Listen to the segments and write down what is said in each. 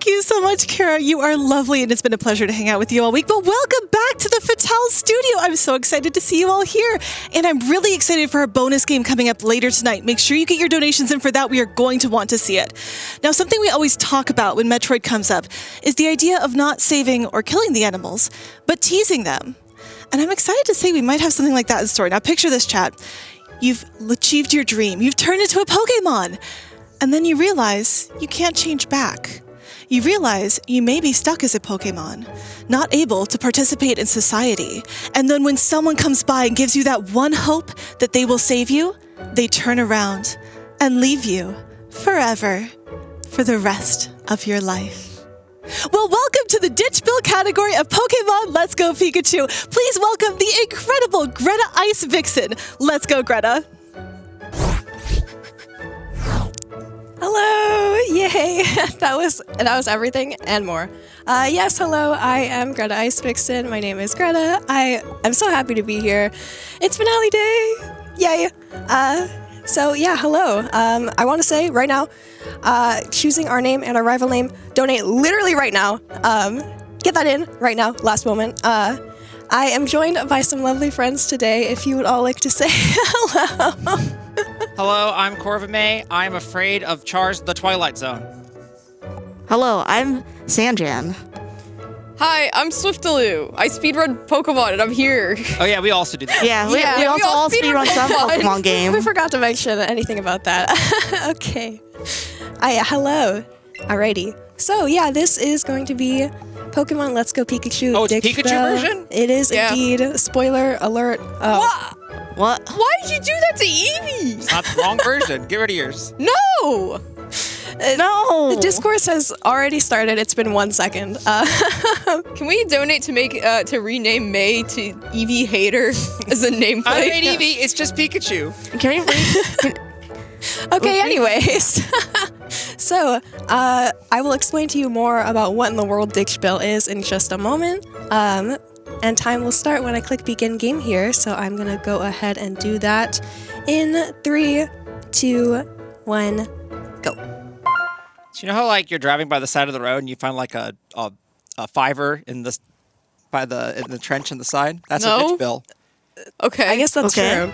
Thank you so much, Kara. You are lovely, and it's been a pleasure to hang out with you all week. But welcome back to the Fatale Studio. I'm so excited to see you all here, and I'm really excited for our bonus game coming up later tonight. Make sure you get your donations in for that. We are going to want to see it. Now, something we always talk about when Metroid comes up is the idea of not saving or killing the animals, but teasing them. And I'm excited to say we might have something like that in store. Now, picture this, chat. You've achieved your dream. You've turned into a Pokémon. And then you realize you can't change back. You realize you may be stuck as a Pokémon, not able to participate in society. And then when someone comes by and gives you that one hope that they will save you, they turn around and leave you forever for the rest of your life. Well, welcome to the Ditch Bill category of Pokémon Let's Go Pikachu. Please welcome the incredible GretaIceVixen. Let's go, Greta. Hello! Yay! That was everything and more. Yes, hello. I am GretaIceVixen. My name is Greta. I am so happy to be here. It's finale day! Yay! So yeah, hello. I want to say right now, choosing our name and our rival name, donate literally right now. Get that in right now, last moment. I am joined by some lovely friends today. If you would all like to say hello. Hello, I'm Corvimae. I'm afraid of the Twilight Zone. Hello, I'm Sanjan. Hi, I'm Swiftalu. I speedrun Pokemon and I'm here. Oh yeah, we also do that. Yeah, we also all speedrun some Pokemon game. We forgot to mention anything about that. Okay. Hello. Alrighty. So yeah, this is going to be Pokemon Let's Go Pikachu. Oh, it's Pikachu version? It is indeed. Spoiler alert. What? Why did you do that to Eevee? It's not the wrong version. Get rid of yours. No! No! The discourse has already started. It's been 1 second. Can we donate to rename May to Eevee Hater as a nameplate? I hate Eevee. It's just Pikachu. Can you read? Okay, anyways. So, I will explain to you more about what in the world Ditch Bill is in just a moment. And time will start when I click begin game here, so I'm gonna go ahead and do that in 3, 2, 1, go. So you know how like you're driving by the side of the road and you find like a fiver in the trench in the side? That's a Ditch Bill. Okay. I guess that's true.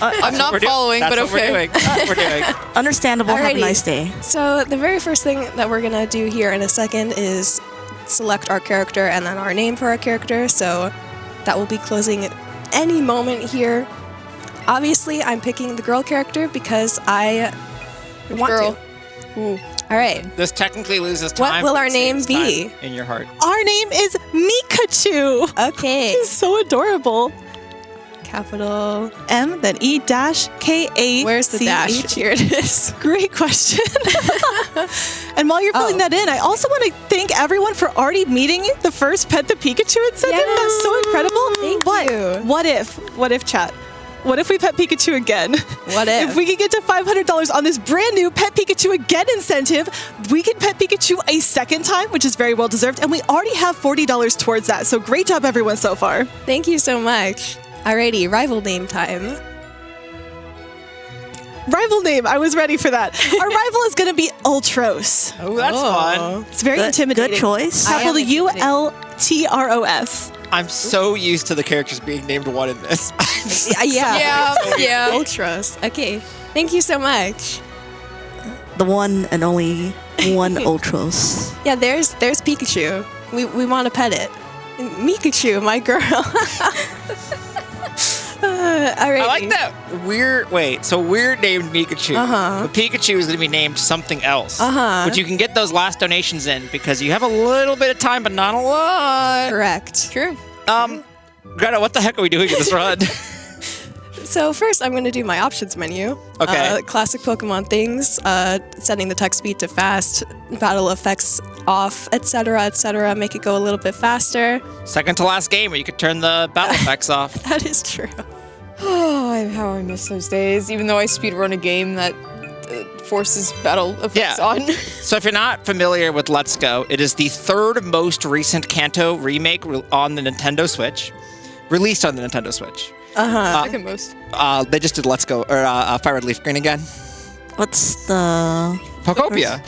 I'm not following, but okay. That's what we're doing. Understandable. Alrighty. Have a nice day. So the very first thing that we're gonna do here in a second is select our character and then our name for our character. So that will be closing at any moment here. Obviously, I'm picking the girl character because I want to. Ooh. All right. This technically loses time. What will our name be? In your heart. Our name is Mikachu. Okay. He's so adorable. Capital M, then E-K-A. Where's the dash? Here it is. Great question. And while you're filling that in, I also want to thank everyone for already meeting the first pet that Pikachu had sent in. That's so incredible. Thank you. What if, chat? What if we pet Pikachu again? What if? If we could get to $500 on this brand new Pet Pikachu Again incentive, we can pet Pikachu a second time, which is very well deserved, and we already have $40 towards that. So great job, everyone, so far. Thank you so much. Alrighty, rival name time. Rival name, I was ready for that. Our rival is going to be Ultros. Oh, that's fun. It's very intimidating. Good choice. Capital U-L-T-R-O-S. I'm so used to the characters being named one in this. Yeah. Ultros. Okay. Thank you so much. The one and only one Ultros. Yeah, there's Pikachu. We want to pet it. Mikachu, my girl. Alrighty. I like that weird named Pikachu. Uh-huh. The Pikachu is going to be named something else. Uh-huh. But you can get those last donations in because you have a little bit of time, but not a lot. Correct. True. Greta, what the heck are we doing in this run? So first, I'm going to do my options menu. Okay. Classic Pokemon things, setting the text speed to fast, battle effects off, etc., etc. Make it go a little bit faster. Second to last game where you could turn the battle effects off. That is true. Oh, how I miss those days, even though I speedrun a game that forces battle effects on. So if you're not familiar with Let's Go, it is the third most recent Kanto remake on the Nintendo Switch. Released on the Nintendo Switch. Second most. They just did Let's Go, or Fire Red Leaf Green again. What's the... Pokopia.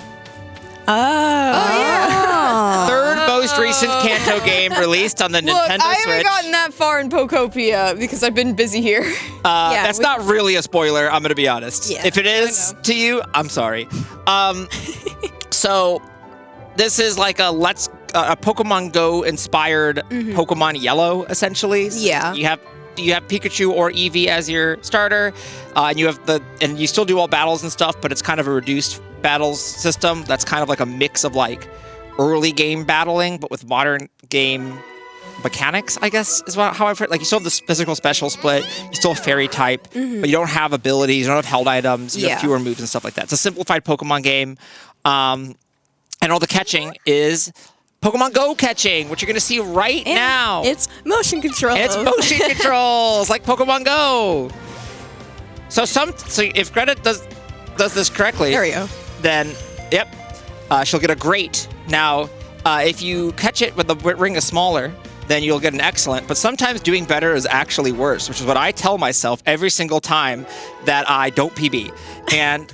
Third most recent Kanto game released on the Look, Nintendo I Switch. haven't gotten that far in Pokopia because I've been busy here. That's not really a spoiler, I'm going to be honest. Yeah, if it is to you, I'm sorry. So this is like a Pokemon Go inspired Pokemon Yellow, essentially. Yeah. You have Pikachu or Eevee as your starter, and you still do all battles and stuff, but it's kind of a reduced battles system. That's kind of like a mix of like early game battling, but with modern game mechanics, I guess is how I've heard. Like you still have the physical special split, you still have fairy type, but you don't have abilities, you don't have held items, you have fewer moves and stuff like that. It's a simplified Pokemon game, and all the catching is Pokemon Go catching, which you're going to see right now. It's motion control. It's motion controls, like Pokemon Go. So if Greta does this correctly, There we go. then she'll get a great. Now, if you catch it with the ring is smaller, then you'll get an excellent. But sometimes doing better is actually worse, which is what I tell myself every single time that I don't PB. And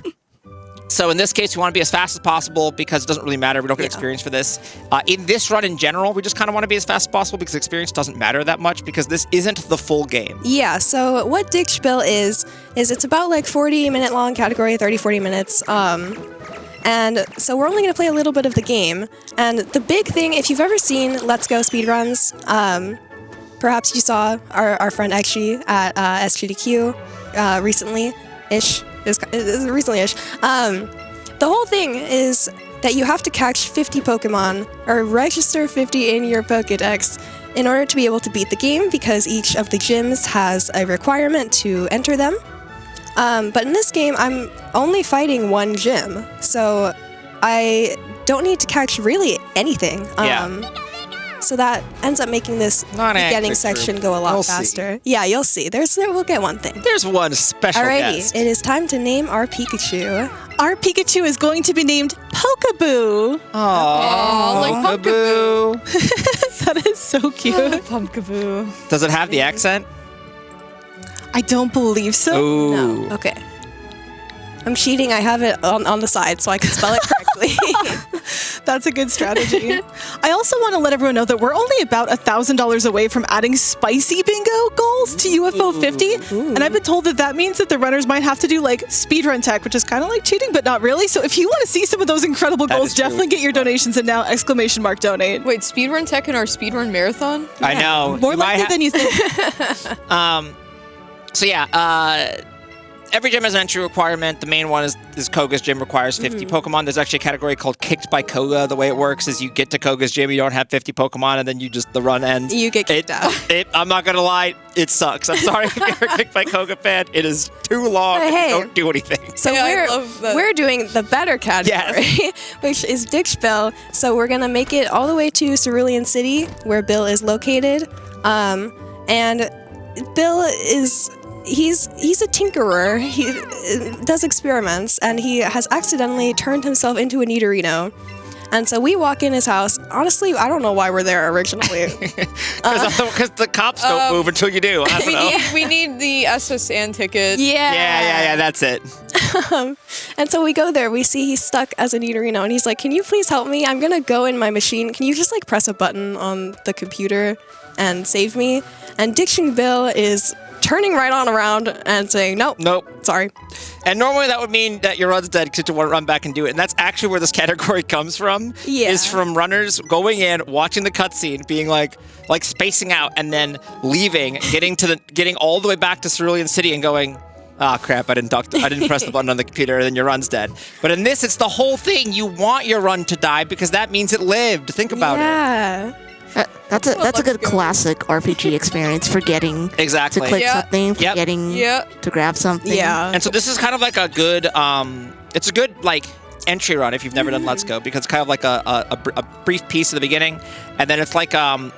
so in this case, we want to be as fast as possible because it doesn't really matter. We don't get experience for this. In this run in general, we just kind of want to be as fast as possible because experience doesn't matter that much because this isn't the full game. Yeah, so what Dig Spiel is it's about like 40-minute long category, 30-40 minutes. And so we're only going to play a little bit of the game. And the big thing, if you've ever seen Let's Go speedruns, perhaps you saw our friend Ekshi at SGDQ recently-ish. Recently-ish. The whole thing is that you have to catch 50 Pokemon or register 50 in your Pokédex in order to be able to beat the game because each of the gyms has a requirement to enter them. But in this game, I'm only fighting one gym, so I don't need to catch really anything. So that ends up making this beginning section go a lot faster. Yeah, you'll see. We'll get one thing. There's one special guest. It is time to name our Pikachu. Our Pikachu is going to be named Pokaboo. Aww, like Pokaboo. That is so cute. Pumpkaboo. Does it have the accent? I don't believe so. Ooh. No. Okay. I'm cheating. I have it on the side so I can spell it correctly. That's a good strategy. I also want to let everyone know that we're only about $1,000 away from adding spicy bingo goals to UFO 50. And I've been told that means that the runners might have to do like speedrun tech, which is kind of like cheating, but not really. So if you want to see some of those incredible goals, definitely get your donations in now, ! Donate. Wait, speedrun tech in our speedrun marathon? I know. More likely than you think. Every gym has an entry requirement. The main one is Koga's gym requires 50 Pokemon. There's actually a category called Kicked by Koga. The way it works is you get to Koga's gym, you don't have 50 Pokemon, and then the run ends. You get kicked out. I'm not going to lie, it sucks. I'm sorry if you're a Kicked by Koga fan. It is too long and you don't do anything. So we're doing the better category, which is Dig Spiel. So we're going to make it all the way to Cerulean City, where Bill is located. And Bill is... He's a tinkerer. He does experiments, and he has accidentally turned himself into a Nidorino. And so we walk in his house. Honestly, I don't know why we're there originally. Because the cops don't move until you do. I don't know. We need the SSN ticket. Yeah, that's it. And so we go there. We see he's stuck as a Nidorino, and he's like, "Can you please help me? I'm gonna go in my machine. Can you just like press a button on the computer and save me?" And Diction Bill is turning right on around and saying, nope, sorry. And normally that would mean that your run's dead because you want to run back and do it. And that's actually where this category comes from. Yeah. Is from runners going in, watching the cutscene, being like spacing out, and then leaving, getting all the way back to Cerulean City and going, "Ah, crap! I didn't press the button on the computer," and then your run's dead. But in this, it's the whole thing. You want your run to die because that means it lived. Think about it. Yeah. That's a good classic RPG experience, forgetting to click something, forgetting to grab something. Yeah. And so this is kind of like a good, it's a good like entry run if you've never done Let's Go, because it's kind of like a brief piece at the beginning, and then it's like a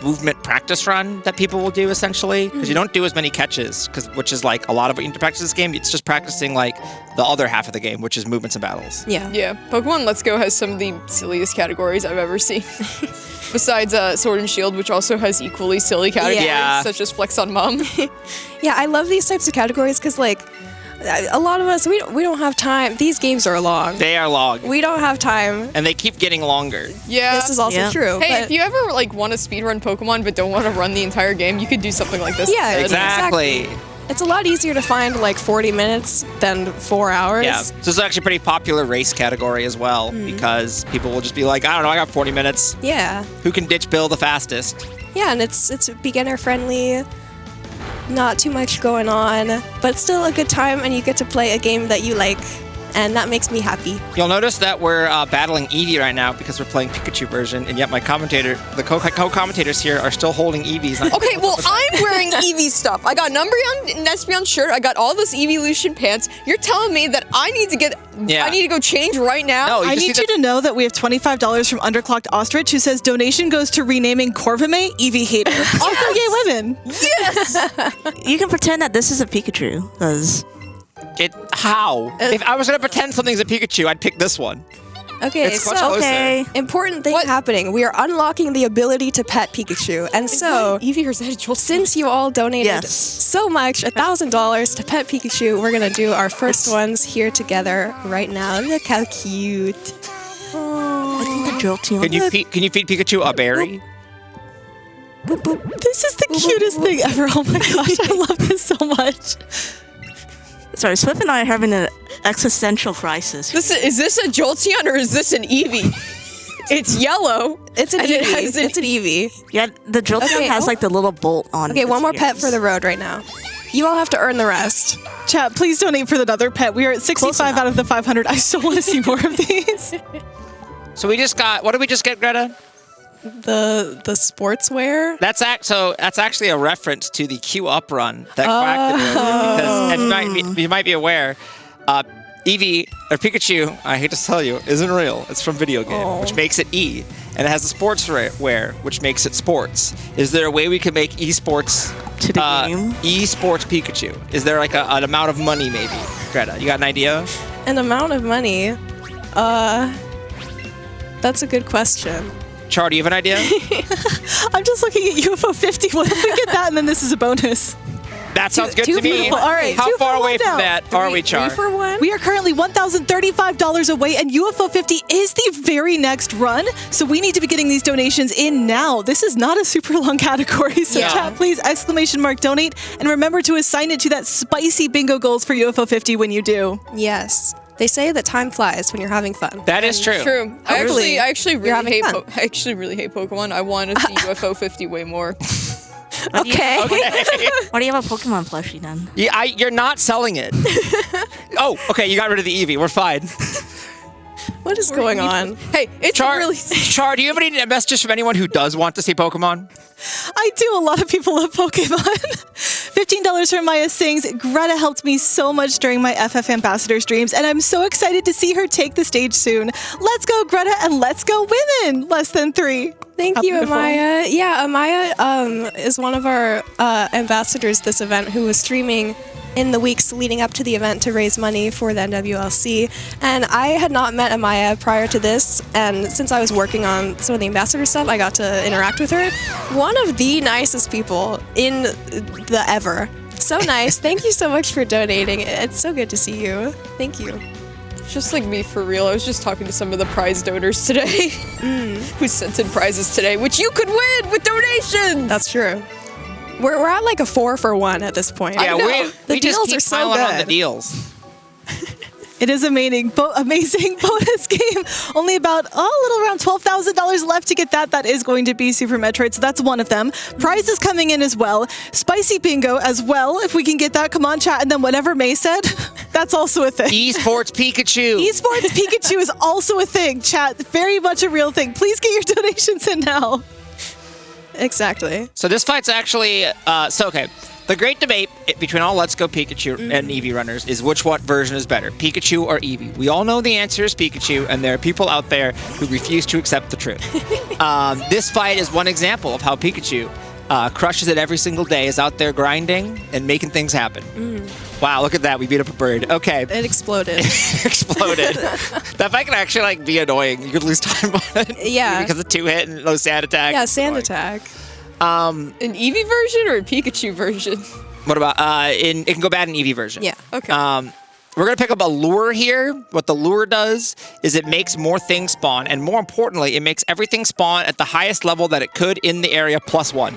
movement practice run that people will do essentially, because you don't do as many catches, which is like a lot of what you need to practice this game. It's just practicing like the other half of the game, which is movements and battles. Yeah. Pokemon Let's Go has some of the silliest categories I've ever seen. Besides Sword and Shield, which also has equally silly categories, such as Flex on Mom. Yeah, I love these types of categories because, like, A lot of us, we don't have time. These games are long. They are long. We don't have time. And they keep getting longer. Yeah. This is also true. Hey, if you ever want to speedrun Pokemon but don't want to run the entire game, you could do something like this. Yeah, exactly. It's a lot easier to find 40 minutes than 4 hours. Yeah. So this is actually a pretty popular race category as well because people will just be like, I don't know, I got 40 minutes. Yeah. Who can ditch Bill the fastest? Yeah, and it's beginner friendly. Not too much going on, but still a good time, and you get to play a game that you like, and that makes me happy. You'll notice that we're battling Eevee right now because we're playing Pikachu version, and yet my the co-commentators here are still holding Eevees. Okay, well, I'm wearing Eevee stuff. I got an Umbreon and Espeon shirt. I got all this Eeveelution pants. You're telling me that I need to go change right now? No, I need you to know that we have $25 from Underclocked Ostrich, who says donation goes to renaming Corvimae Eevee Hater. Yes! Also, yay women. Yes! You can pretend that this is a Pikachu, because... How? If I was going to pretend something's a Pikachu, I'd pick this one. Okay, It's much closer. Important thing happening. We are unlocking the ability to pet Pikachu. And so, Eevee or is that a Jolteon? since you all donated so much, $1,000 to pet Pikachu, we're going to do our first ones here together right now. Look how cute. I think the Jolteon... Can you feed Pikachu a berry? This is the cutest thing ever. Oh my gosh, I love this so much. Sorry, Swift and I are having an existential crisis. Is this a Jolteon or is this an Eevee? It's yellow. It's an Eevee. It's an Eevee. Yeah, the Jolteon has the little bolt on it. Okay, one more pet for the road right now. You all have to earn the rest. Chat, please donate for another pet. We are at 65 out of the 500. I still want to see more of these. So we just got, what did we just get, Greta? The sportswear. That's actually a reference to the Q up run that Quack did. Because you might be aware, Eevee or Pikachu, I hate to tell you, isn't real. It's from video game, which makes it E, and it has the sportswear, which makes it sports. Is there a way we could make esports to the game? Esports Pikachu? Is there an amount of money maybe? Greta, you got an idea? An amount of money? That's a good question. Char, do you have an idea? I'm just looking at UFO 50. What if we get that and then this is a bonus? That sounds good to me. Beautiful. All right, How far away from that are we, Char? 3 for 1? We are currently $1,035 away, and UFO 50 is the very next run. So we need to be getting these donations in now. This is not a super long category. So chat, please, !donate. And remember to assign it to that spicy bingo goals for UFO 50 when you do. Yes. They say that time flies when you're having fun. That is true. True. I actually really hate Pokemon. I want to see UFO 50 way more. Okay. Why do you have a Pokemon plushie then? Yeah, you're not selling it. Oh, okay. You got rid of the Eevee. We're fine. What is going on? Hey, it's Char, do you have any messages from anyone who does want to see Pokemon? I do. A lot of people love Pokemon. $15 from Maya sings, Greta helped me so much during my FF Ambassador streams, and I'm so excited to see her take the stage soon. Let's go, Greta, and let's go women. Less than 3. Thank you, Amaya. Yeah, Amaya is one of our ambassadors this event who was streaming in the weeks leading up to the event to raise money for the NWLC. And I had not met Amaya prior to this, and since I was working on some of the ambassador stuff, I got to interact with her. One of the nicest people in the ever. So nice. Thank you so much for donating. It's so good to see you. Thank you. Just like me, for real. I was just talking to some of the prize donors today who sent in prizes today, which you could win with donations. That's true. We're at like a 4 for 1 at this point. Yeah, the we deals just keep are so piling good. on the deals. It is amazing bonus game. Only about a little around $12,000 left to get that. That is going to be Super Metroid, so that's one of them. Prizes coming in as well. Spicy Bingo as well, if we can get that. Come on, chat. And then whatever May said, that's also a thing. Esports Pikachu. Esports Pikachu is also a thing, chat. Very much a real thing. Please get your donations in now. Exactly. So this fight's actually, okay. The great debate between all Let's Go Pikachu and Eevee runners is which version is better, Pikachu or Eevee. We all know the answer is Pikachu, and there are people out there who refuse to accept the truth. This fight is one example of how Pikachu crushes it every single day, is out there grinding and making things happen. Wow, look at that. We beat up a bird. Okay. It exploded. Exploded. That fight can actually be annoying. You could lose time on it. Yeah. Because of 2-hit and low sand attack. Yeah, sand attack. An Eevee version or a Pikachu version? What about it can go bad in EV version. Yeah. Okay. We're going to pick up a lure here. What the lure does is it makes more things spawn, and more importantly, it makes everything spawn at the highest level that it could in the area +1.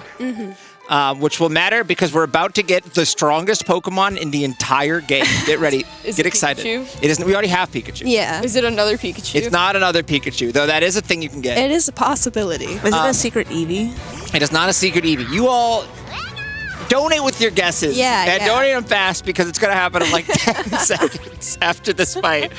Which will matter because we're about to get the strongest Pokemon in the entire game. Get ready. Get excited. Pikachu? It isn't. We already have Pikachu. Yeah. Is it another Pikachu? It's not another Pikachu, though that is a thing you can get. It is a possibility. Is it a secret Eevee? It is not a secret Eevee. You all donate with your guesses. Yeah, And yeah. donate them fast because it's going to happen in like 10 seconds after this fight.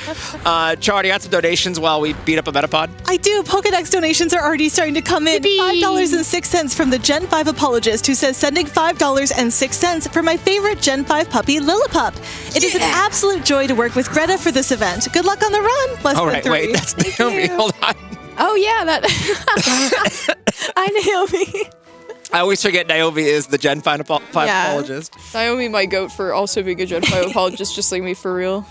Char, you got some donations while we beat up a Metapod? I do. Pokedex donations are already starting to come in. $5.06 from the Gen 5 apologist who says sending $5.06 for my favorite Gen 5 puppy, Lillipup. It is an absolute joy to work with Greta for this event. Good luck on the run. Less All than right, 3. wait. That's Naomi. Hold on. Oh yeah, that. Hi, Naomi. I always forget Naomi is the Gen 5 apologist. Naomi, my goat for also being a Gen 5 apologist, just like me for real.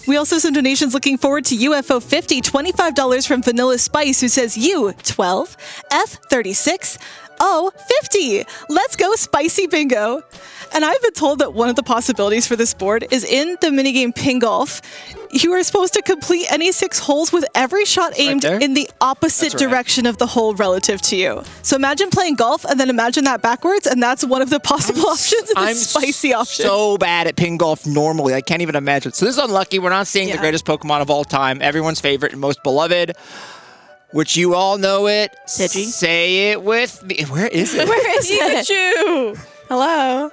We also have some donations looking forward to UFO 50, $25 from Vanilla Spice, who says U 12, F 36, O 50. Let's go spicy bingo. And I've been told that one of the possibilities for this board is in the minigame Ping Golf. You are supposed to complete any 6 holes with every shot aimed in the opposite direction of the hole relative to you. So imagine playing golf and then imagine that backwards, and that's one of the possible options and the spicy option. So bad at ping golf normally. I can't even imagine. So this is unlucky. We're not seeing the greatest Pokemon of all time, everyone's favorite and most beloved, which you all know it. Pidgey. Say it with me. Where is it? Where is it? Pikachu! Hello.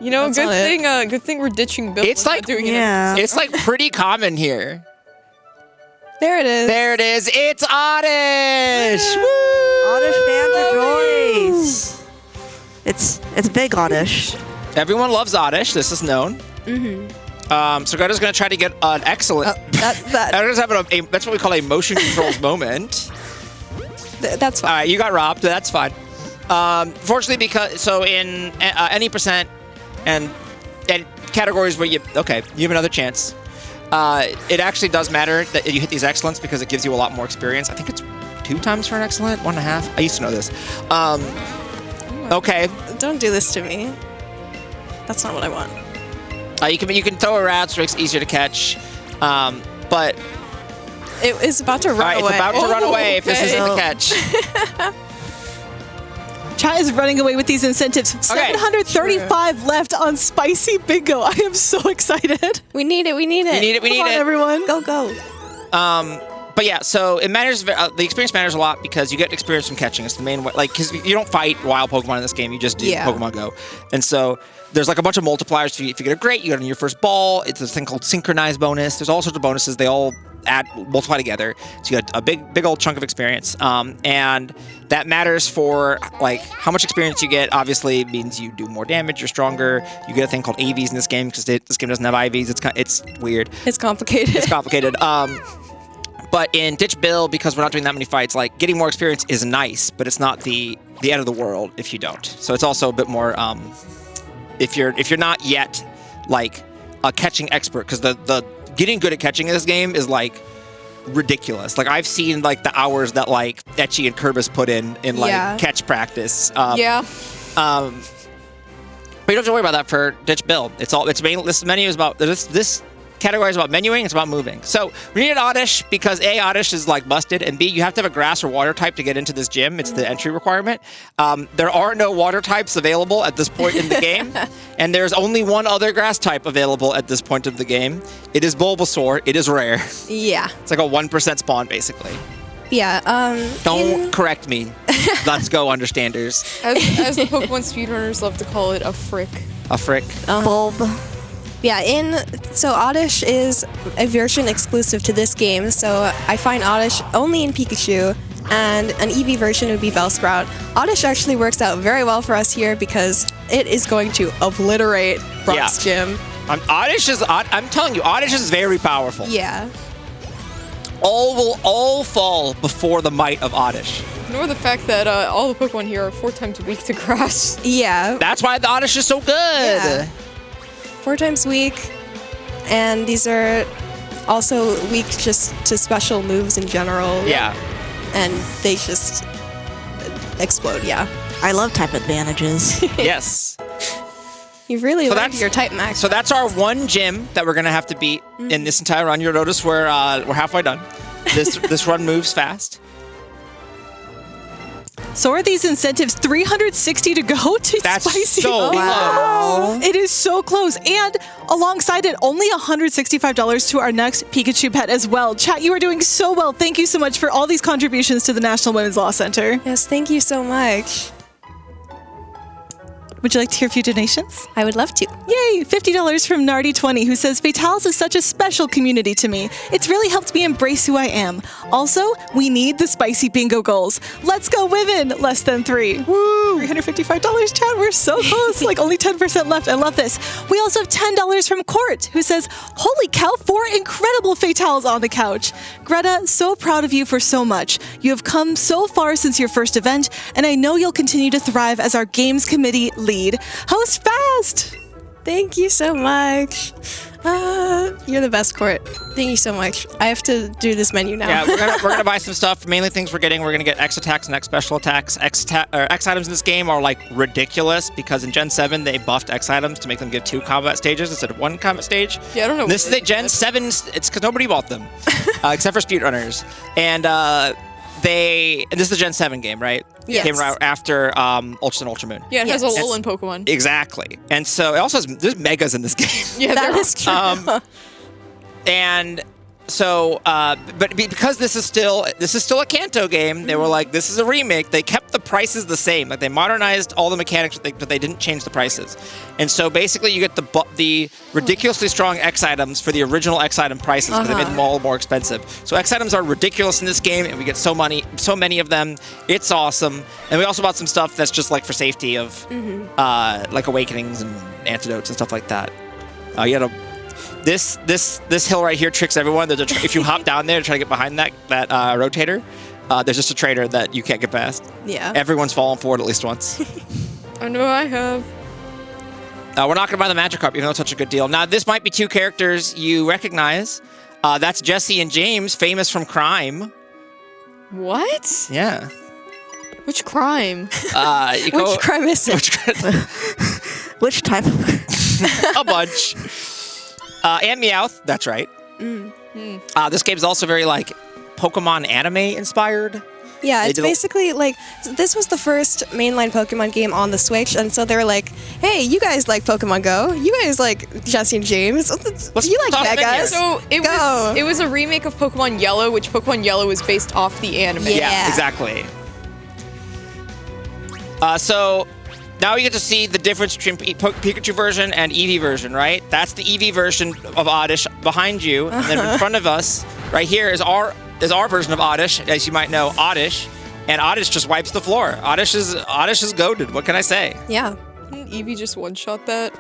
You know, That's good thing we're ditching Bill. It's like doing It's like pretty common here. There it is. There it is. It's Oddish. Oddish fans rejoice. It's big Oddish. Everyone loves Oddish. This is known. So Greta's going to try to get an excellent. Greta's having that's what we call a motion controls moment. That's fine. All right, you got robbed. That's fine. Fortunately, because in any percent and categories where you have another chance. It actually does matter that you hit these excellents because it gives you a lot more experience. I think it's 2 times for an excellent, 1.5. I used to know this. Okay. Don't do this to me. That's not what I want. You can throw a rat, so it's easier to catch. But it is about to run away. It's about to run away if this isn't the catch. Chat is running away with these incentives. 735 left on Spicy Bingo. I am so excited. We need it. Come on, everyone. Go. But yeah, so it matters. The experience matters a lot because you get experience from catching. It's the main way. Like, because you don't fight wild Pokemon in this game. You just do Pokemon Go. And so there's like a bunch of multipliers. If you get a great, you get it on your first ball. It's a thing called synchronized bonus. There's all sorts of bonuses. They all multiply together. So you got a big old chunk of experience. And that matters for like how much experience you get. Obviously, it means you do more damage. You're stronger. You get a thing called AVs in this game because this game doesn't have IVs. It's weird. It's complicated. It's complicated. But in Ditch Bill, because we're not doing that many fights, like getting more experience is nice, but it's not the end of the world if you don't. So it's also a bit more if you're not yet like a catching expert, because the getting good at catching in this game is like ridiculous. Like I've seen like the hours that like Etchy and Kerbis put in like catch practice. But you don't have to worry about that for Ditch Bill. This menu is about this category is about menuing. It's about moving. So we need an Oddish because A, Oddish is like busted, and B, you have to have a grass or water type to get into this gym. It's the entry requirement. There are no water types available at this point in the game, and there's only one other grass type available at this point of the game. It is Bulbasaur. It is rare. Yeah. It's like a 1% spawn, basically. Yeah. Don't correct me. Let's go, understanders. As the Pokemon speedrunners love to call it, a frick. A frick. Bulb. Yeah, so Oddish is a version exclusive to this game, so I find Oddish only in Pikachu, and an EV version would be Bellsprout. Oddish actually works out very well for us here because it is going to obliterate Brock's gym. I'm telling you, Oddish is very powerful. Yeah. All will all fall before the might of Oddish. Nor the fact that all the Pokemon here are 4 times a week to grass. Yeah. That's why the Oddish is so good. Yeah. 4 times week, and these are also weak just to special moves in general. Yeah. And they just explode, I love type advantages. Yes. You really learned your type max. So that's our one gym that we're gonna have to beat in this entire run. You'll notice we're halfway done. This run moves fast. So are these incentives 360 to go to That's spicy? so low. It is so close. And alongside it, only $165 to our next Pikachu pet as well. Chat, you are doing so well. Thank you so much for all these contributions to the National Women's Law Center. Yes, thank you so much. Would you like to hear a few donations? I would love to. Yay! $50 from Nardi20, who says, Fatals is such a special community to me. It's really helped me embrace who I am. Also, we need the spicy bingo goals. Let's go women! Less than 3. Woo! $355, chat. We're so close. Like only 10% left. I love this. We also have $10 from Court, who says, holy cow, 4 incredible Fatals on the couch. Greta, so proud of you for so much. You have come so far since your first event, and I know you'll continue to thrive as our games committee lead. Host fast! Thank you so much. You're the best, Court. Thank you so much. I have to do this menu now. Yeah, we're gonna buy some stuff. Mainly things we're gonna get X attacks and X special attacks. X items in this game are like ridiculous because in Gen 7 they buffed X items to make them give 2 combat stages instead of 1 combat stage. Yeah, I don't know. This is Gen 7. It's because nobody bought them, except for speedrunners. And this is the Gen 7 game, right? Yes. It came right after Ultra and Ultra Moon. Yeah, it has a Alolan Pokemon. Exactly. And so it also there's megas in this game. Yeah, that is true. And so, but because this is still a Kanto game, they were like, this is a remake. They kept the prices the same. Like they modernized all the mechanics, but they didn't change the prices. And so basically, you get the ridiculously strong X items for the original X item prices, but they made them all more expensive. So X items are ridiculous in this game, and we get so many of them. It's awesome. And we also bought some stuff that's just like for safety of like awakenings and antidotes and stuff like that. You had This hill right here tricks everyone. If you hop down there to try to get behind that rotator, there's just a traitor that you can't get past. Yeah. Everyone's fallen for it at least once. I know I have. We're not going to buy the Magikarp, even though it's such a good deal. Now, this might be 2 characters you recognize. That's Jesse and James, famous from Crime. What? Yeah. Which crime? Which crime is it? Which type of... A bunch. And Meowth, that's right. This game's also very like Pokemon anime inspired. Yeah, it's basically like, this was the first mainline Pokemon game on the Switch, and so they were like, hey, you guys like Pokemon Go? You guys like Jesse and James? You like Megas? So it was a remake of Pokemon Yellow, which Pokemon Yellow was based off the anime. Yeah, exactly. So now you get to see the difference between Pikachu version and Eevee version, right? That's the Eevee version of Oddish behind you, and then in front of us, right here, is our version of Oddish, as you might know, Oddish, and Oddish just wipes the floor. Oddish is goated. What can I say? Yeah. Didn't Eevee just one-shot that?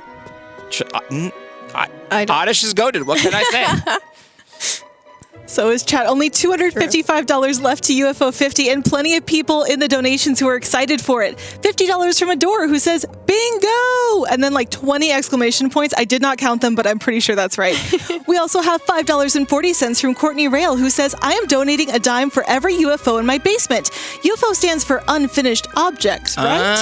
Oddish is goated. What can I say? So is chat. Only $255 left to UFO 50, and plenty of people in the donations who are excited for it. $50 from Adora, who says, bingo! And then like 20 exclamation points. I did not count them, but I'm pretty sure that's right. We also have $5.40 from Courtney Rail, who says, I am donating a dime for every UFO in my basement. UFO stands for unfinished objects, right?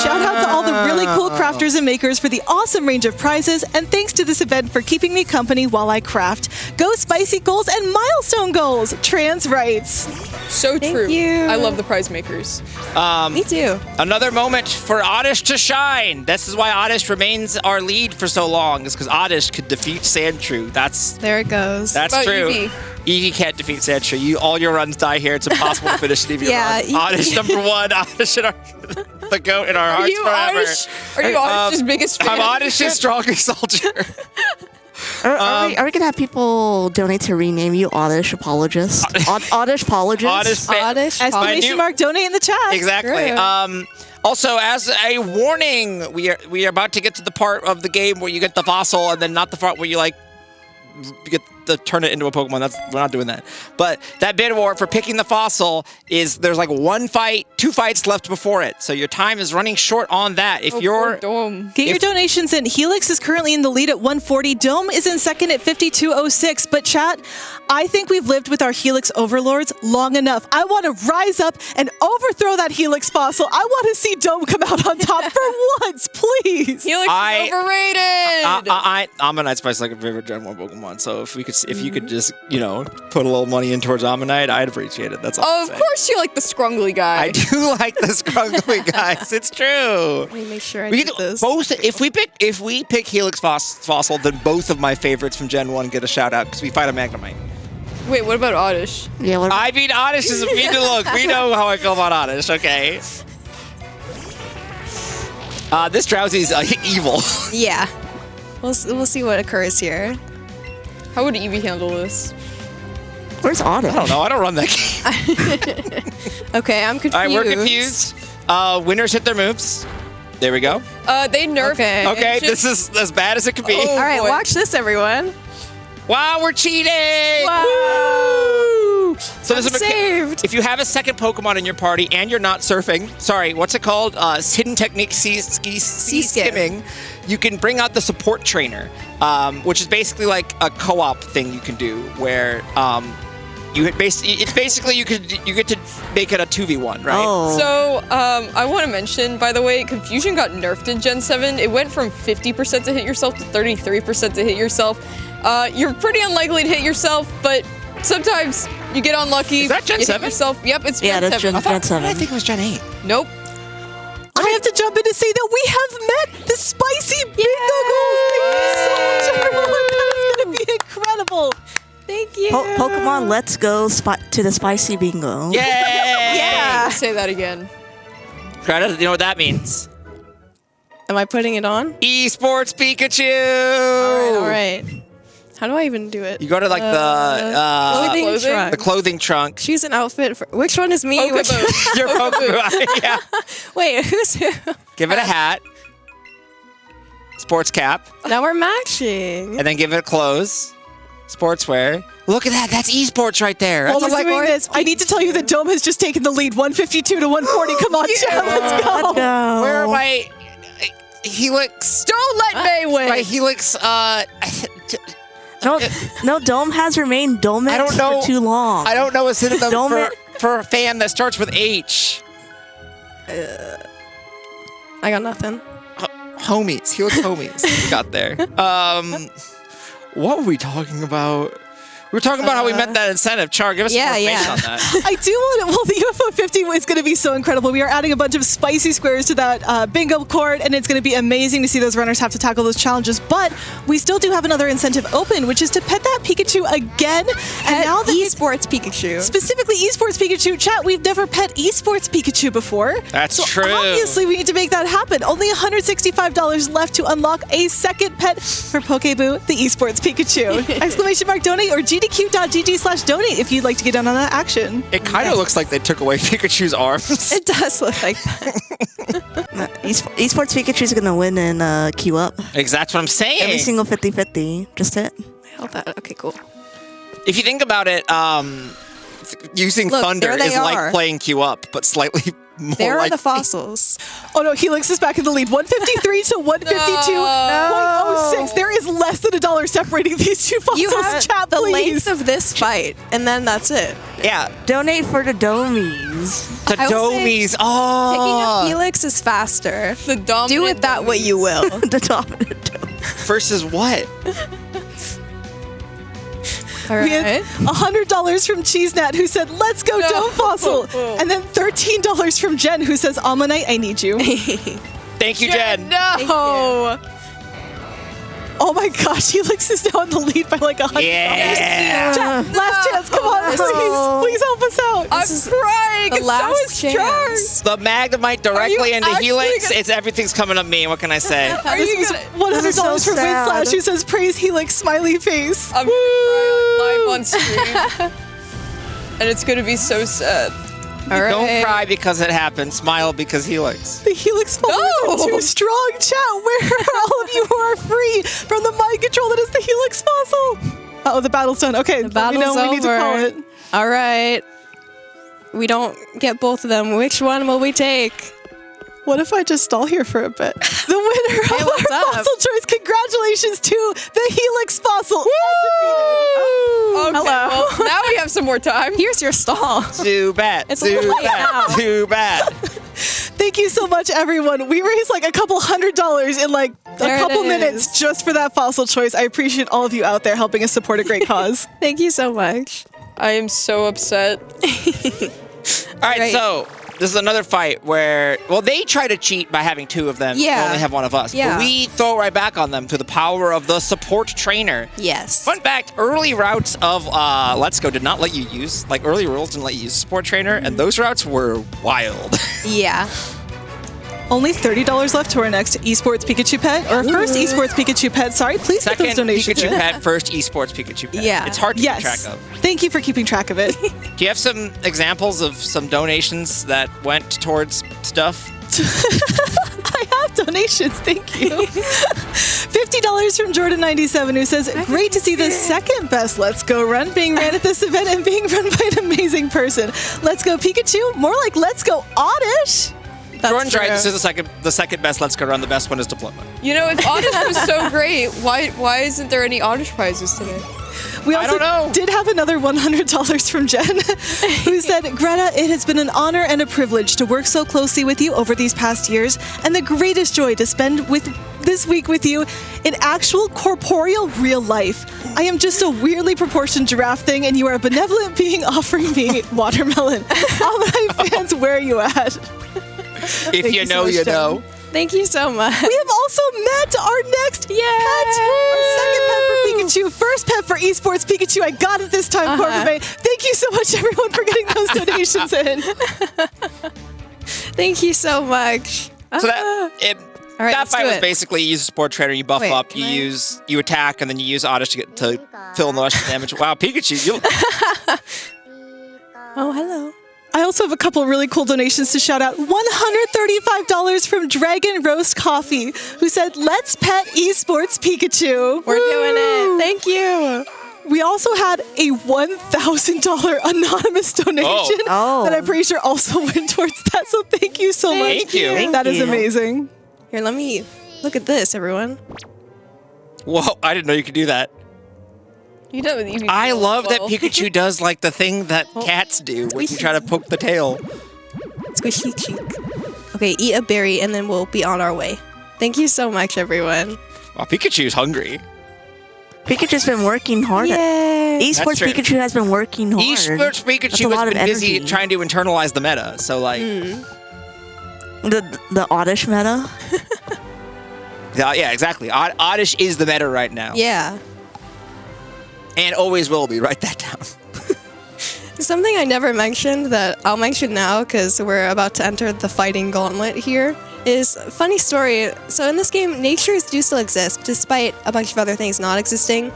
Shout out to all the really cool crafters and makers for the awesome range of prizes, and thanks to this event for keeping me company while I craft. Go spicy goals and milestone goals. Trans rights. So Thank true. you. I love the prize makers. Me too. Another moment for Oddish to shine. This is why Oddish remains our lead for so long, is because Oddish could defeat Sandshrew. There it goes. That's What about true. Eevee? Eevee can't defeat Sandshrew. All your runs die here. It's impossible to finish an Eevee run. Oddish #1. Oddish in the goat in our hearts forever. Are you Oddish's biggest fan? I'm Oddish's strongest soldier. Are we going to have people donate to rename you Oddish Apologist? Oddish Apologist? Oddish. Exclamation mark, donate in the chat. Exactly. Also, as a warning, we are about to get to the part of the game where you get the fossil, and then not the part where you like get to turn it into a Pokemon. We're not doing that. But that bid war for picking the fossil there's like 2 fights left before it. So your time is running short on that. If you're Dome. Get your donations in. Helix is currently in the lead at 140. Dome is in second at 5206. But chat, I think we've lived with our Helix overlords long enough. I want to rise up and overthrow that Helix fossil. I want to see Dome come out on top for once, please. Helix is overrated. Ammonite's probably like a favorite Gen 1 Pokemon. So if you could just, put a little money in towards Ammonite, I'd appreciate it. That's all. Oh, of course you like the scrungly guy. I do like the scrungly guys. It's true. Let me make sure I We do can this. both. If we pick Helix Fossil, then both of my favorites from Gen 1 get a shout out because we fight a Magnemite. Wait, what about Oddish? Yeah, I mean, Oddish is. We know how I feel about Oddish. Okay. This Drowsy's evil. Yeah. We'll see what occurs here. How would Eevee handle this? Where's Oddish? I don't know. I don't run that game. Okay, I'm confused. All right, we're confused. Winners hit their moves. There we go. They nerfed. Okay, this is as bad as it could be. Oh, All right, boy. watch this, everyone. Wow, we're cheating! Wow. Woo! So I'm saved. If you have a second Pokemon in your party and you're not surfing, sorry, what's it called? Hidden Technique sea skimming. You can bring out the support trainer, which is basically like a co-op thing you can do where you get to make it a 2v1, right? Oh. So, I want to mention, by the way, Confusion got nerfed in Gen 7. It went from 50% to hit yourself to 33% to hit yourself. You're pretty unlikely to hit yourself, but sometimes you get unlucky. Is that Gen you hit 7? Yourself. Yep, it's Yeah, Gen that's 7. Gen 7. I think it was Gen 8. Nope. I have to jump in to say that we have met the spicy bingo goals. Thank you so much, everyone. That is going to be incredible. Thank you. Pokemon, let's go to the spicy bingo. Yay! Yeah. Say that again. Greta, you know what that means? Am I putting it on? Esports Pikachu! All right. How do I even do it? You go to like Clothing clothing? trunk. the clothing trunk. Choose an outfit for which one is me? Which Your Pokemon. Yeah. Wait, who's who? Give it a hat. Sports cap. Now we're matching. And then give it clothes. Sportswear. Look at that. That's esports right there. That's While we're doing this, I need to tell you that Dome has just taken the lead, 152 to 140. Come on, chat, let's go. Let's go. Where are my Helix? Don't let May win. My Helix. No, Dome has remained Domix I don't know. for too long. I don't know a synonym Dome- for a fan that starts with H. I got nothing. Homies. Helix homies. We got there. What were we talking about? We were talking about how we met that incentive. Char, give us some more information on that. I do want it. Well, the UFO 50 is going to be so incredible. We are adding a bunch of spicy squares to that bingo court, and it's going to be amazing to see those runners have to tackle those challenges. But we still do have another incentive open, which is to pet that Pikachu again. And now that Esports Pikachu. specifically Esports Pikachu, chat, we've never pet Esports Pikachu before. That's so true. Obviously, we need to make that happen. Only $165 left to unlock a second pet for Pokeboo, the Esports Pikachu. Exclamation mark donate or gdq.gg/donate if you'd like to get in on that action. It kind of looks like they took away Pikachu's arms. It does look like that. Esports Pikachu's gonna win and queue up. Exactly what I'm saying. Every single 50-50. Just it. Held that. Okay, cool. If you think about it, using Look, Thunder there they is like are. playing Q up, but slightly more There are like the fossils. Oh no, Helix is back in the lead. 153 to 152.06. There is less than $1 separating these two fossils. You have chat, the please. length of this fight, and then that's it. Yeah, Donate for the Domies. the I will say Domies. Picking up Helix is faster. The dominant Do with that what you will. The dominant Dome. versus what? All We had right. $100 from CheeseNat who said, let's go No. Dome Fossil. And then $13 from Jen who says, Ammonite, I need you. Thank you, Jen. No. Oh my gosh, Helix is now in the lead by like $100. Yeah. Jen, last chance, come on, This is- please help us out. I'm crying. The So last is Charles. chance. The Magnemite directly you into actually Helix. gonna- It's everything's coming up me. What can I say? Are This you was gonna? $100 This is so from sad. Windslash who says, praise Helix, smiley face. I'm gonna cry live on stream, and it's gonna be so sad. All right. Don't cry because it happened. Smile because Helix. The Helix followers No. are too strong, chat. Where are all of you who are free from the mind control that is the Helix fossil? Oh, the battle's done. Okay, The battle's we need to call over. it. All right. We don't get both of them. Which one will we take? What if I just stall here for a bit? The winner of what's our up? fossil choice, congratulations to the Helix fossil. Okay, Hello. well, now we have some more time. Here's your stall. Too bad. It's a little late now. Too bad. Thank you so much, everyone. We raised like a couple $100 in like There a it couple is. minutes just for that fossil choice. I appreciate all of you out there helping us support a great cause. Thank you so much. I am so upset. All right, Right. so this is another fight where, well, they try to cheat by having two of them. Yeah. They only have one of us. Yeah. But we throw right back on them through the power of the support trainer. Yes. Fun fact, early routes of Let's Go did not let you use, like early rules didn't let you use support trainer, and those routes were wild. Yeah. Only $30 left to our next esports Pikachu pet, or first esports Pikachu pet. Sorry, please put those Second donations Pikachu in. pet, first esports Pikachu pet. Yeah. It's hard to keep Yes. track of. Thank you for keeping track of it. Do you have some examples of some donations that went towards stuff? I have donations, thank you. $50 from Jordan97, who says, great to see the second best Let's Go run being ran at this event and being run by an amazing person. Let's Go Pikachu, more like Let's Go Oddish. That's Jordan's right. true. This is the second best Let's Go run. The best one is Diploma. You know, if Oddish was so great, why isn't there any Oddish prizes today? We I also don't know. did have another $100 from Jen, who said, Greta, it has been an honor and a privilege to work so closely with you over these past years, and the greatest joy to spend with this week with you in actual corporeal real life. I am just a weirdly proportioned giraffe thing, and you are a benevolent being offering me watermelon. Almanac fans, where are you at? If you know, you know. Thank you so much. We have also met our next pet, our second pet for Pikachu, first pet for esports Pikachu. I got it this time, Corvimae. Thank you so much, everyone, for getting those donations in. Thank you so much. So that All right, that let's fight do was it. basically you use a support trainer, you buff Wait, up, can you I- you attack, and then you use Oddish to fill in the rest of the damage. Wow, Pikachu, you Oh, hello. I also have a couple really cool donations to shout out. $135 from Dragon Roast Coffee, who said, let's pet esports Pikachu. We're doing it. Thank you. We also had a $1,000 anonymous donation Oh. that I'm pretty sure also went towards that. So thank you so much. Thank you. Thank That is you. amazing. Here, let me look at this, everyone. Whoa, I didn't know you could do that. You done with Eevee. I love that well. Pikachu does like the thing that cats do when you try to poke the tail. Squishy cheek. Okay, eat a berry and then we'll be on our way. Thank you so much, everyone. Wow, Pikachu's hungry. Pikachu's been working hard. Yay. Esports true. Pikachu has been working hard. Esports That's a Pikachu lot has of been busy energy. trying to internalize the meta, so like, The Oddish meta. yeah, exactly. Oddish is the meta right now, Yeah. and always will be. Write that down. Something I never mentioned that I'll mention now because we're about to enter the fighting gauntlet here is funny story. So in this game, natures do still exist despite a bunch of other things not existing.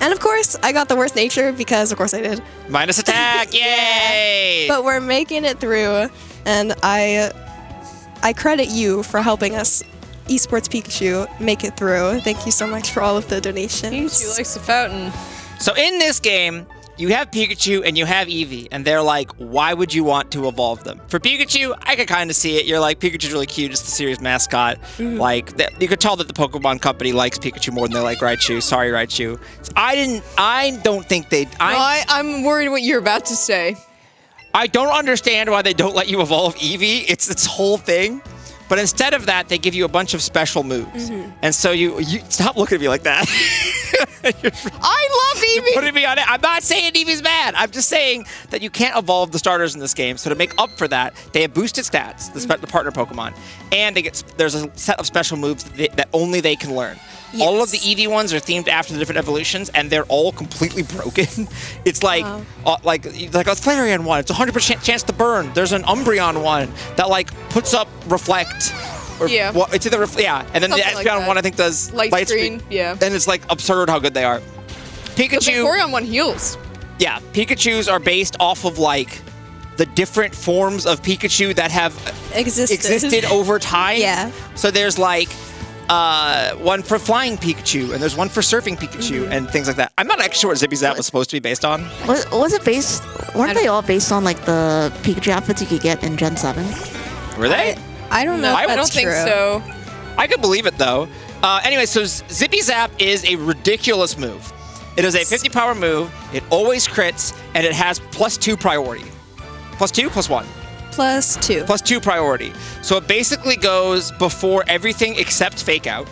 And of course, I got the worst nature because of course I did. Minus attack, yay! But we're making it through, and I credit you for helping us, Esports Pikachu, make it through. Thank you so much for all of the donations. Pikachu likes the fountain. So in this game, you have Pikachu and you have Eevee, and they're like, why would you want to evolve them? For Pikachu, I could kind of see it. You're like, Pikachu's really cute, it's the series mascot. Like, you could tell that the Pokemon company likes Pikachu more than they like Raichu. Sorry, Raichu. I don't think they... I'm worried what you're about to say. I don't understand why they don't let you evolve Eevee. It's this whole thing. But instead of that, they give you a bunch of special moves. And so you stop looking at me like that. I love Eevee! Putting me on it. I'm not saying Eevee's bad. I'm just saying that you can't evolve the starters in this game. So to make up for that, they have boosted stats, the partner Pokemon, and there's a set of special moves that only they can learn. Yes. All of the Eevee ones are themed after the different evolutions, and they're all completely broken. It's like a Flareon one. It's 100% chance to burn. There's an Umbreon one that like puts up reflect. Or, Yeah. Well, it's either and then the Something like Espeon that. one I think does Light screen, yeah. And it's like absurd how good they are. The Pikachu. Vaporeon one heals. Yeah, Pikachus are based off of like the different forms of Pikachu that have Existed. existed over time. Yeah. So there's like one for flying Pikachu, and there's one for surfing Pikachu, and things like that. I'm not actually sure what Zippy Zap was supposed to be based on. Was it based? Weren't they all based on like the Pikachu outfits you could get in Gen 7? Were they? I don't know. I don't think so. I could believe it though. Anyway, so Zippy Zap is a ridiculous move. It is a 50 power move. It always crits, and it has +2 priority. +2, +1. +2. +2 priority. So it basically goes before everything except Fake Out.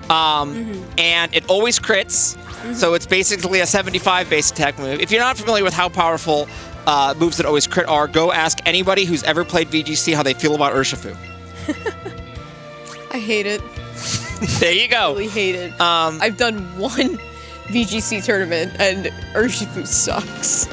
And it always crits. So it's basically a 75 base attack move. If you're not familiar with how powerful moves that always crit are, go ask anybody who's ever played VGC how they feel about Urshifu. I hate it. There you go. I really hate it. I've done one VGC tournament, and Urshifu sucks.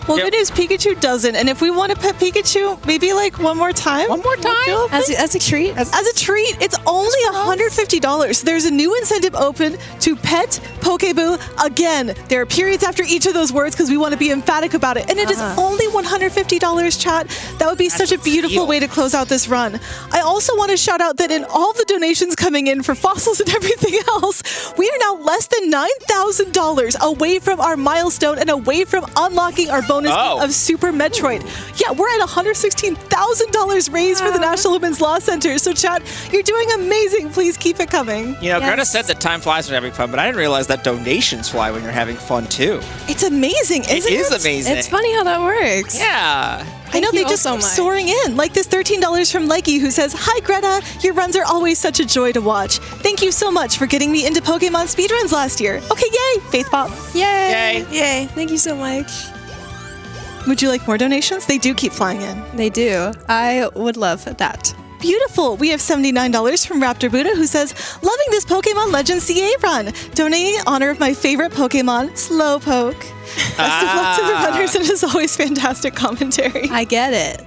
Well, good news, Pikachu doesn't. And if we want to pet Pikachu, maybe like one more time? One more time? As a treat? As a treat, it's only $150. There's a new incentive open to pet Pokeboo. Again, there are periods after each of those words because we want to be emphatic about it. And it is only $150, chat. That would be such a beautiful way to close out this run. I also want to shout out that in all the donations coming in for fossils and everything else, we are now less than $9,000 away from our milestone and away from unlocking our bonus of Super Metroid. Yeah, we're at $116,000 raised for the National Women's Law Center. So, chat, you're doing amazing. Please keep it coming. You know, Greta said that time flies when you're having fun, but I didn't realize that donations fly when you're having fun, too. It's amazing, isn't it? It is amazing. It's funny how that works. Yeah. I know, they just keep soaring in. Like this $13 from Likey who says, "Hi Greta, your runs are always such a joy to watch. Thank you so much for getting me into Pokemon speedruns last year." Okay, yay! Faith Pop. Yay! Yay! Thank you so much. Would you like more donations? They do keep flying in. They do. I would love that. Beautiful. We have $79 from Raptor Buddha who says, "Loving this Pokemon Legends CA run. Donating in honor of my favorite Pokemon, Slowpoke." Best of luck to the runners, and as always, fantastic commentary. I get it.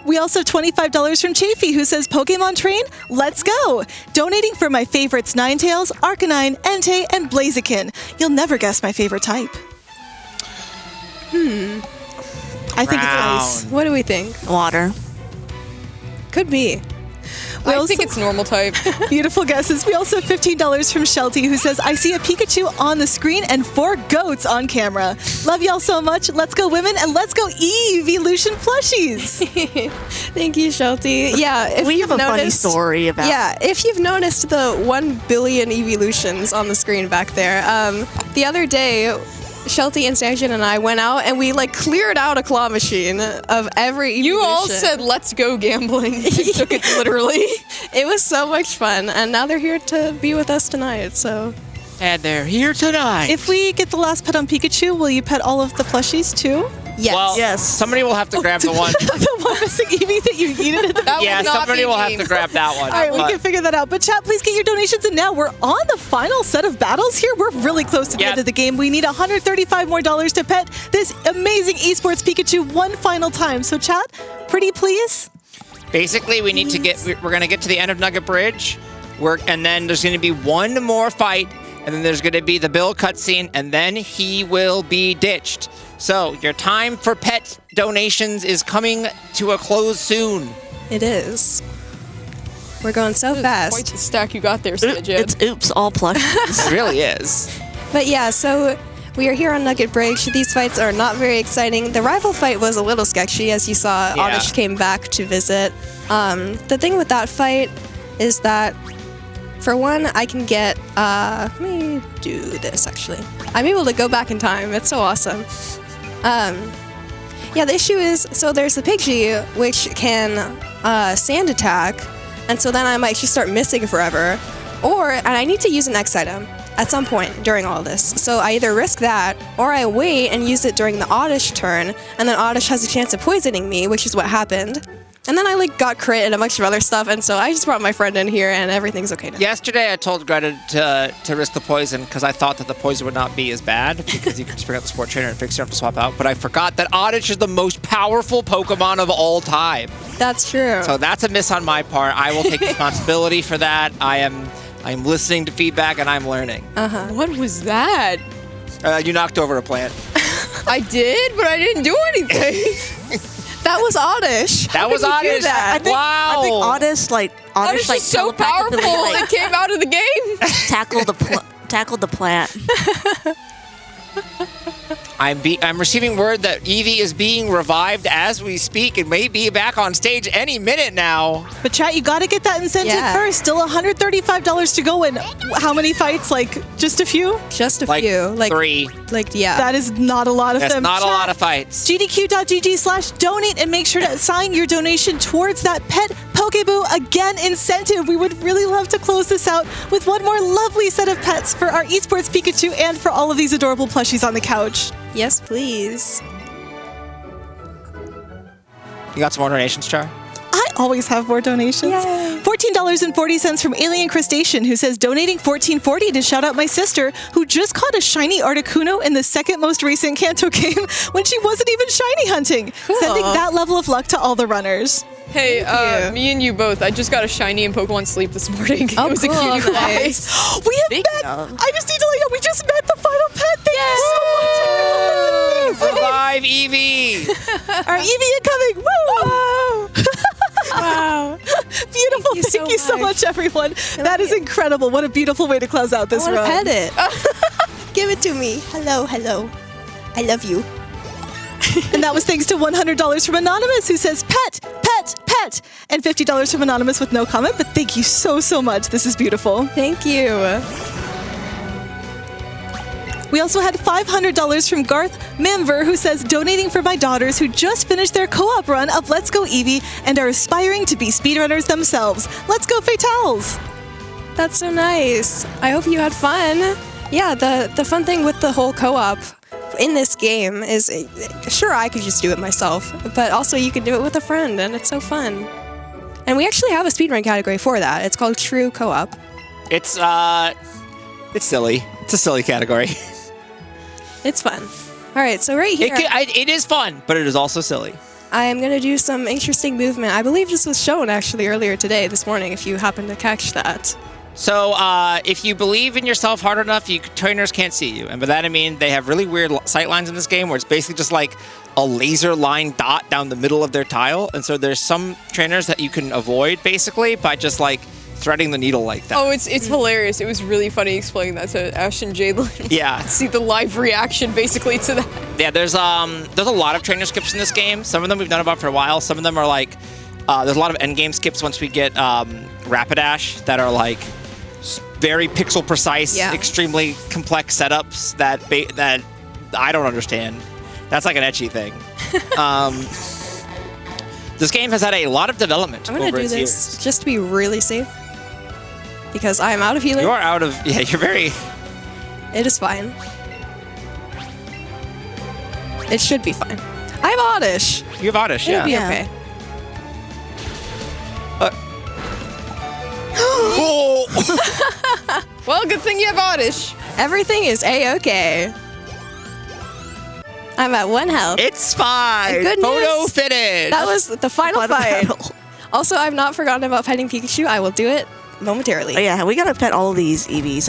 We also have $25 from Chafee who says, "Pokemon Train, let's go. Donating for my favorites Ninetales, Arcanine, Entei, and Blaziken. You'll never guess my favorite type." I think it's ice. What do we think? Water. Could be. I think it's normal type. Beautiful guesses. We also have $15 from Shelty who says, "I see a Pikachu on the screen and 4 goats on camera. Love y'all so much. Let's go women and let's go Evolution plushies." Thank you, Shelty. Yeah, if we have a funny story about. Yeah, if you've noticed the 1 billion evolutions on the screen back there, the other day, Shelty and Sanjan and I went out and we like cleared out a claw machine of every evolution. You all said, "Let's go gambling." You took it literally. It was so much fun, and now they're here to be with us tonight, so. And they're here tonight. If we get the last pet on Pikachu, will you pet all of the plushies too? Yes. Well, yes. Somebody will have to grab the one. The one missing Eevee that you needed at the That Yeah, would not somebody be will me. have to grab that one. All right, we can figure that out. But chat, please get your donations in now. We're on the final set of battles here. We're really close to the end of the game. We need $135 more to pet this amazing esports Pikachu one final time. So chat, pretty please. Basically, we need to get. We're going to get to the end of Nugget Bridge, and then there's going to be one more fight, and then there's going to be the Bill cutscene, and then he will be ditched. So your time for pet donations is coming to a close soon. It is. We're going so fast. Quite the stack you got there, Sanjan. It's oops, all plushies. It really is. But yeah, so we are here on Nugget Bridge. These fights are not very exciting. The rival fight was a little sketchy, as you saw. Yeah. Oddish came back to visit. The thing with that fight is that, for one, I can get, let me do this actually. I'm able to go back in time. It's so awesome. Yeah, the issue is, so there's the Pidgey, which can sand attack, and so then I might just start missing forever. And I need to use an X item at some point during all this. So I either risk that, or I wait and use it during the Oddish turn, and then Oddish has a chance of poisoning me, which is what happened. And then I got crit and a bunch of other stuff, and so I just brought my friend in here, and everything's okay now. Yesterday, I told Greta to risk the poison because I thought that the poison would not be as bad because you can just bring out the sport trainer and fix it up to swap out. But I forgot that Oddish is the most powerful Pokemon of all time. That's true. So that's a miss on my part. I will take responsibility for that. I'm listening to feedback and I'm learning. What was that? You knocked over a plant. I did, but I didn't do anything. That was Oddish. That was Oddish. Wow. I think Oddish Oddish is so powerful. It came out of the game. Tackled the plant. I'm receiving word that Eevee is being revived as we speak and may be back on stage any minute now. But chat, you got to get that incentive first. Still $135 to go in. How many fights? Like just a few? Just a few. Like 3. That is not a lot of them. That's not a lot of fights. GDQ.gg/donate and make sure to sign your donation towards that Pet Pokeboo Again incentive. We would really love to close this out with one more lovely set of pets for our esports Pikachu and for all of these adorable plushies on the couch. Yes, please. You got some more donations, Char? I always have more donations. Yay. $14.40 from Alien Crustacean, who says, donating $14.40 to shout out my sister, who just caught a shiny Articuno in the second most recent Kanto game when she wasn't even shiny hunting. Cool. Sending that level of luck to all the runners. Hey, me and you both. I just got a shiny in Pokemon Sleep this morning. Oh, it was a cutie pie. nice. We have met. I just need to let you know, we just met the final pet. Thank you so much. Revive Eevee! Our Eevee incoming. Woo! Wow. Beautiful. Thank you so much, everyone. That is incredible. What a beautiful way to close out this I run. want to pet it. Give it to me. Hello. I love you. And that was thanks to $100 from Anonymous, who says, pet, pet, pet. And $50 from Anonymous with no comment. But thank you so, so much. This is beautiful. Thank you. We also had $500 from Garth Manver, who says, donating for my daughters who just finished their co-op run of Let's Go Eevee and are aspiring to be speedrunners themselves. Let's go Fatales! That's so nice. I hope you had fun. Yeah, the fun thing with the whole co-op in this game is, sure, I could just do it myself, but also you can do it with a friend, and it's so fun. And we actually have a speedrun category for that. It's called True Co-op. It's silly. It's a silly category. It's fun. All right, so right here, it is fun, but it is also silly. I'm going to do some interesting movement. I believe this was shown actually earlier today, this morning, if you happen to catch that. So if you believe in yourself hard enough, trainers can't see you. And by that I mean they have really weird sight lines in this game where it's basically just like a laser line dot down the middle of their tile. And so there's some trainers that you can avoid basically by just like threading the needle like that. Oh, it's hilarious. It was really funny explaining that to Ash and Jadlin. Yeah. See the live reaction basically to that. Yeah, there's a lot of trainer skips in this game. Some of them we've known about for a while. Some of them are like, there's a lot of endgame skips once we get Rapidash that are like very pixel precise, extremely complex setups that I don't understand. That's like an ecchi thing. This game has had a lot of development over its years. I'm going to do this just to be really safe. Because I am out of healing. You are out of... Yeah, you're very... It is fine. It should be fine. I have Oddish. You have Oddish, yeah. It'll be okay. Well, good thing you have Oddish. Everything is A-okay. I'm at 1 health. It's fine. Goodness. Photo fitted. That was the final fight. Also, I've not forgotten about petting Pikachu. I will do it momentarily. Oh, yeah, we gotta pet all of these Eevees.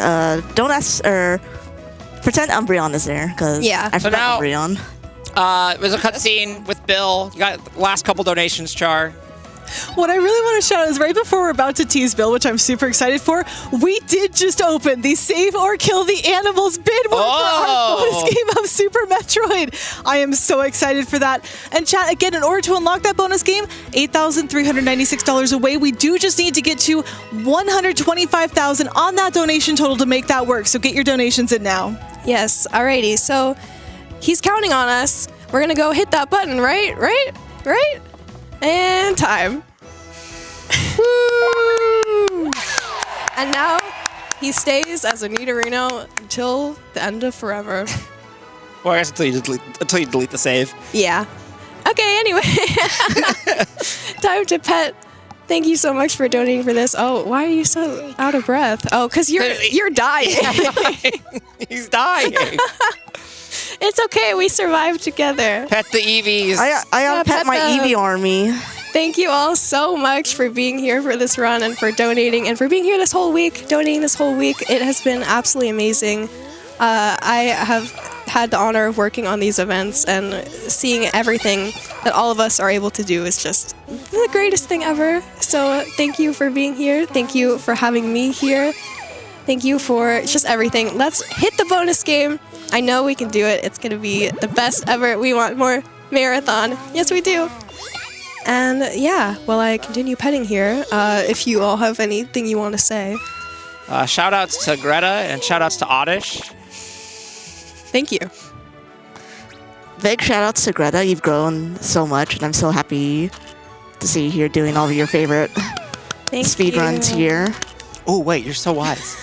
Don't ask, or pretend Umbreon is there, because I forgot Umbreon. There's a cutscene with Bill. You got the last couple donations, Char. What I really want to shout out is right before we're about to tease Bill, which I'm super excited for, we did just open the Save or Kill the Animals bid war for our bonus game of Super Metroid. I am so excited for that. And chat, again, in order to unlock that bonus game, $8,396 away. We do just need to get to $125,000 on that donation total to make that work. So get your donations in now. Yes, alrighty. So he's counting on us. We're going to go hit that button, right? Right? And time. Woo! And now he stays as a Nidorino until the end of forever. Well, I guess until you delete the save. Yeah. Okay, anyway. Time to pet. Thank you so much for donating for this. Oh, why are you so out of breath? Oh, because you're dying. He's dying. It's okay. We survived together. Pet the Eevees. I pet my Eevee army. Thank you all so much for being here for this run and for donating and for being here this whole week, donating this whole week. It has been absolutely amazing. I have had the honor of working on these events, and seeing everything that all of us are able to do is just the greatest thing ever. So thank you for being here. Thank you for having me here. Thank you for just everything. Let's hit the bonus game. I know we can do it. It's going to be the best ever. We want more marathon. Yes, we do. And yeah, while I continue petting here, if you all have anything you want to say. Shout outs to Greta and shout outs to Oddish. Thank you. Big shout outs to Greta. You've grown so much, and I'm so happy to see you here doing all of your favorite speed runs here. Oh, wait, you're so wise.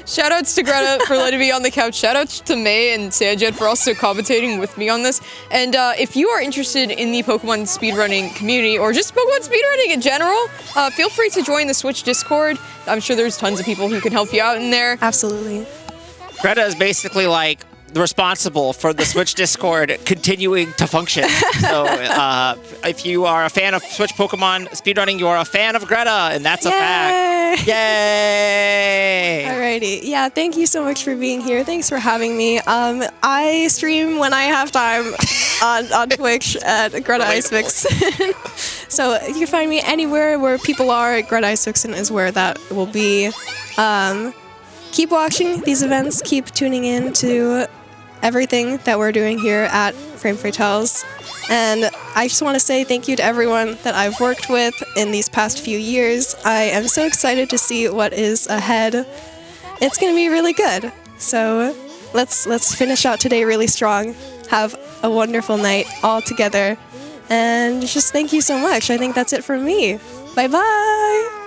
Shoutouts to Greta for letting me on the couch. Shoutouts to May and Sanjan for also commentating with me on this. And if you are interested in the Pokemon speedrunning community, or just Pokemon speedrunning in general, feel free to join the Switch Discord. I'm sure there's tons of people who can help you out in there. Absolutely. Greta is basically like responsible for the Switch Discord continuing to function. So if you are a fan of Switch Pokemon speedrunning, you are a fan of Greta, and that's a fact. Yay! Alrighty. Yeah, thank you so much for being here. Thanks for having me. I stream when I have time on Twitch at GretaIceVixen. So you can find me anywhere where people are. GretaIceVixen is where that will be. Keep watching these events. Keep tuning in to everything that we're doing here at Frame Fatales. And I just want to say thank you to everyone that I've worked with in these past few years. I am so excited to see what is ahead. It's going to be really good. So let's finish out today really strong. Have a wonderful night all together. And just thank you so much. I think that's it from me. Bye-bye.